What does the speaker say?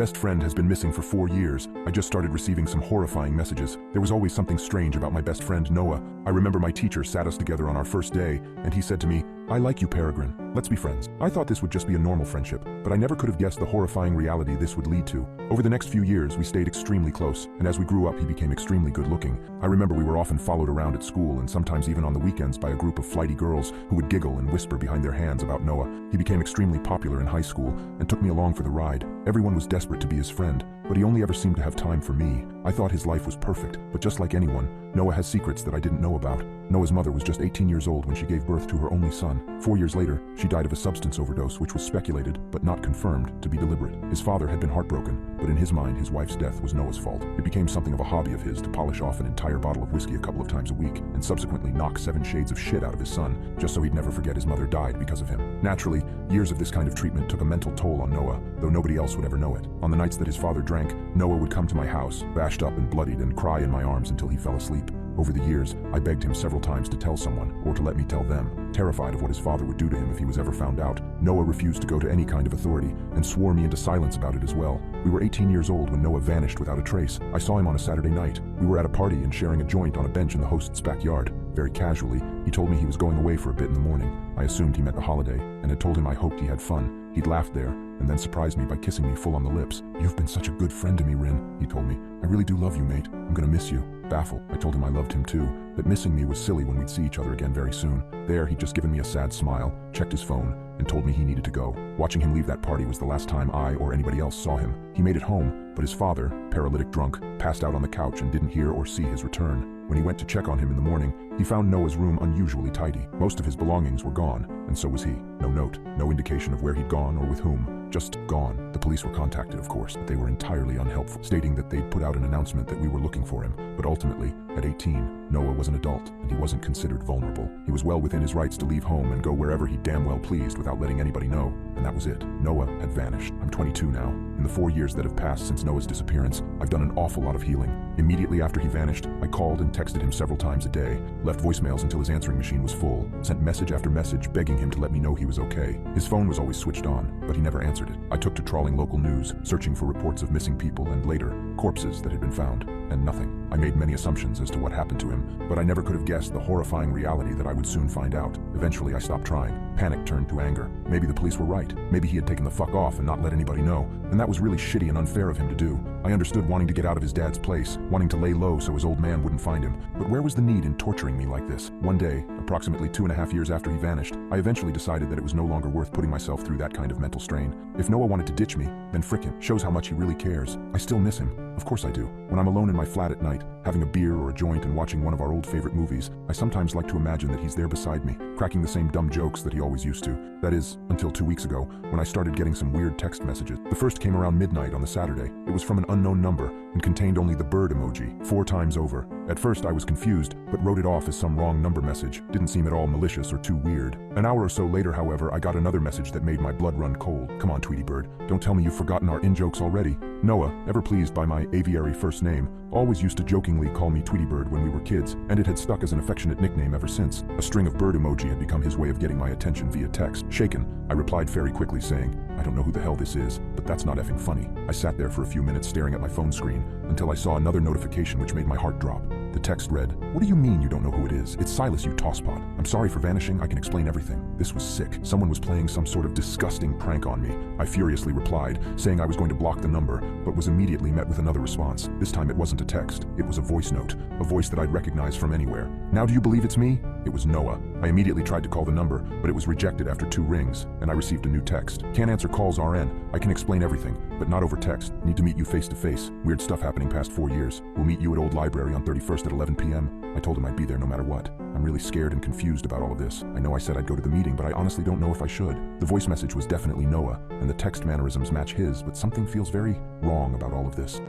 best friend has been missing for 4 years. I just started receiving some horrifying messages. There was always something strange about my best friend, Noah. I remember my teacher sat us together on our first day, and he said to me, "I like you, Peregrine. Let's be friends." I thought this would just be a normal friendship, but I never could have guessed the horrifying reality this would lead to. Over the next few years, we stayed extremely close, and as we grew up, he became extremely good-looking. I remember we were often followed around at school, and sometimes even on the weekends by a group of flighty girls who would giggle and whisper behind their hands about Noah. He became extremely popular in high school and took me along for the ride. Everyone was desperate to be his friend, but he only ever seemed to have time for me. I thought his life was perfect, but just like anyone, Noah has secrets that I didn't know about. Noah's mother was just 18 years old when she gave birth to her only son. 4 years later, she died of a substance overdose, which was speculated, but not confirmed, to be deliberate. His father had been heartbroken, but in his mind, his wife's death was Noah's fault. It became something of a hobby of his to polish off an entire bottle of whiskey a couple of times a week, and subsequently knock 7 shades of shit out of his son, just so he'd never forget his mother died because of him. Naturally, years of this kind of treatment took a mental toll on Noah, though nobody else would ever know it. On the nights that his father drank, Noah would come to my house, bashed up and bloodied, and cry in my arms until he fell asleep. Over the years, I begged him several times to tell someone, or to let me tell them. Terrified of what his father would do to him if he was ever found out, Noah refused to go to any kind of authority, and swore me into silence about it as well. We were 18 years old when Noah vanished without a trace. I saw him on a Saturday night. We were at a party and sharing a joint on a bench in the host's backyard. Very casually, he told me he was going away for a bit in the morning. I assumed he meant the holiday, and had told him I hoped he had fun. He'd laughed there, and then surprised me by kissing me full on the lips. "You've been such a good friend to me, Rin," he told me. "I really do love you, mate. I'm gonna miss you." Baffled, I told him I loved him too, that missing me was silly when we'd see each other again very soon. There, he'd just given me a sad smile, checked his phone, and told me he needed to go. Watching him leave that party was the last time I or anybody else saw him. He made it home, but his father, paralytic drunk, passed out on the couch and didn't hear or see his return. When he went to check on him in the morning, he found Noah's room unusually tidy. Most of his belongings were gone, and so was he. No note, no indication of where he'd gone or with whom. Just gone. The police were contacted, of course, but they were entirely unhelpful, stating that they'd put out an announcement that we were looking for him. But ultimately, at 18, Noah was an adult, and he wasn't considered vulnerable. He was well within his rights to leave home and go wherever he damn well pleased without letting anybody know, and that was it. Noah had vanished. I'm 22 now. In the 4 years that have passed since Noah's disappearance, I've done an awful lot of healing. Immediately after he vanished, I called and texted him several times a day, left voicemails until his answering machine was full, sent message after message begging him to let me know he was okay. His phone was always switched on, but he never answered it. I took to trawling local news, searching for reports of missing people and later, corpses that had been found, and nothing. I made many assumptions as to what happened to him, but I never could have guessed the horrifying reality that I would soon find out. Eventually, I stopped trying. Panic turned to anger. Maybe the police were right. Maybe he had taken the fuck off and not let anybody know, and that was really shitty and unfair of him to do. I understood wanting to get out of his dad's place, wanting to lay low so his old man wouldn't find him, but where was the need in torturing me like this? One day, approximately 2.5 years after he vanished, I eventually decided that it was no longer worth putting myself through that kind of mental strain. If Noah wanted to ditch me, then frick him. Shows how much he really cares. I still miss him. Of course I do. When I'm alone in my flat at night, having a beer or a joint and watching one of our old favorite movies, I sometimes like to imagine that he's there beside me, cracking the same dumb jokes that he always used to. That is, until 2 weeks ago, when I started getting some weird text messages. The first came around midnight on the Saturday. It was from an unknown number and contained only the bird emoji, 4 times over. At first I was confused, but wrote it off as some wrong number message. Didn't seem at all malicious or too weird. An hour or so later, however, I got another message that made my blood run cold. "Come on, Tweety Bird, don't tell me you've forgotten our in-jokes already." Noah, ever pleased by my aviary first name, always used to jokingly call me Tweety Bird when we were kids, and it had stuck as an affectionate nickname ever since. A string of bird emoji had become his way of getting my attention via text. Shaken, I replied very quickly saying, "I don't know who the hell this is, but that's not effing funny." I sat there for a few minutes staring at my phone screen until I saw another notification which made my heart drop. The text read, "What do you mean you don't know who it is? It's Silas, you tosspot. I'm sorry for vanishing, I can explain everything." This was sick. Someone was playing some sort of disgusting prank on me. I furiously replied, saying I was going to block the number, but was immediately met with another response. This time it wasn't a text, it was a voice note, a voice that I'd recognize from anywhere. "Now do you believe it's me?" It was Noah. I immediately tried to call the number, but it was rejected after 2 rings, and I received a new text. "Can't answer calls RN. I can explain everything, but not over text. Need to meet you face to face. Weird stuff happening past 4 years. We'll meet you at Old Library on 31st at 11 p.m. I told him I'd be there no matter what. I'm really scared and confused about all of this. I know I said I'd go to the meeting, but I honestly don't know if I should. The voice message was definitely Noah, and the text mannerisms match his, but something feels very wrong about all of this.